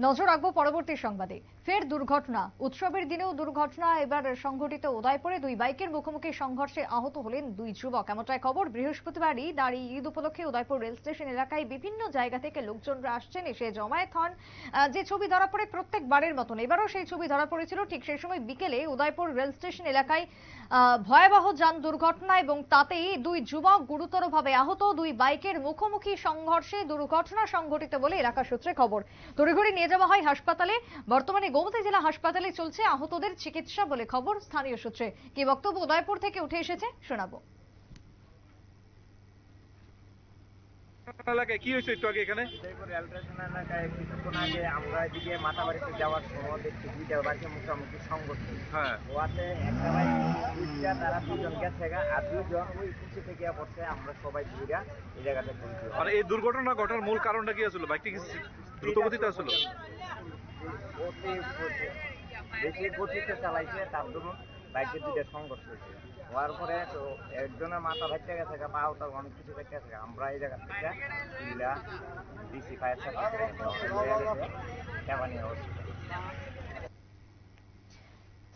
নজর রাখবো পরবর্তী সংবাদে। ফের দুর্ঘটনা, উৎসবের দিনেও দুর্ঘটনা এবার সংঘটিত উদয়পুরে। দুই বাইকের মুখোমুখি সংঘর্ষে আহত হলেন দুই যুবক, এমনটাই খবর। বৃহস্পতিবারই দাঁড়ি ঈদ উপলক্ষে উদয়পুর রেল স্টেশন এলাকায় বিভিন্ন জায়গা থেকে লোকজনরা আসছেন, এসে জমায়েত হন। যে ছবি ধরা পড়ে প্রত্যেকবারের মতন এবারও সেই ছবি ধরা পড়েছিল। ঠিক সেই সময় বিকেলে উদয়পুর রেল স্টেশন এলাকায় ভয়াবহ যান দুর্ঘটনা এবং তাতেই দুই যুবক গুরুতরভাবে আহত। দুই বাইকের মুখোমুখি সংঘর্ষে দুর্ঘটনা সংঘটিত বলে এলাকা সূত্রে খবর। তড়িঘড়ি নিয়ে যাওয়া হয় হাসপাতালে। বর্তমানে গোমতী জেলা হাসপাতালে চলছে আহতদের চিকিৎসা বলে খবর স্থানীয় সূত্রে। কি বক্তব্য উদয়পুর থেকে উঠে এসেছে শোনাবো। এলাকায় কি হয়েছে একটু আগে? এখানে রেল স্টেশন এলাকায় কিছুক্ষণ আগে আমরা এদিকে মাথাবাড়িতে যাওয়ার সময় দেখছি দুইটা বাইকের মুখোমুখি সংঘর্ষ। ওয়াতে একটা বাইক দুইটা, তারা দুজন গেছে আর দুজন ওই কুচি থেকে পড়ছে। আমরা সবাই দুইটা এই জায়গাতে পৌঁছি। আর এই দুর্ঘটনা ঘটার মূল কারণটা কি ছিল? বাইকটি কি দ্রুত গতিতে আসছিল? বেশি গতিতে চালাইছে, তার ধরুন বাইকের দুইটা সংঘর্ষ হয়েছে। হওয়ার পরে তো একজনের মাথা ভাইতে গেছে, পাও তো অনেক কিছু ভাইতে গেছে। আমরা এই জায়গা থেকে ডিসি ফায়ার সার্ভিস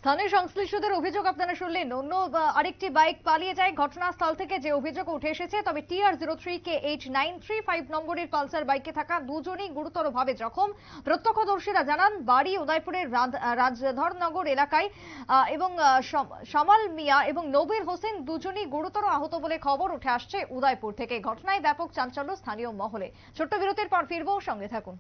স্থানীয় সংশ্লিষ্টদের অভিযোগ আপনারা শুনলেন। অন্য আরেকটি বাইক পালিয়ে যায় ঘটনাস্থল থেকে, যে অভিযোগ উঠে এসেছে। তবে TR03KH935 নম্বরের পালসার বাইকে থাকা দুজনই গুরুতরভাবে জখম। প্রত্যক্ষদর্শীরা জানান বাড়ি উদয়পুরের রাজধরনগর এলাকায় এবং সামাল মিয়া এবং নবীর হোসেন দুজনই গুরুতর আহত বলে খবর উঠে আসছে উদয়পুর থেকে। ঘটনায় ব্যাপক চাঞ্চল্য স্থানীয় মহলে। ছোট্ট বিরতির পর ফিরবো, সঙ্গে থাকুন।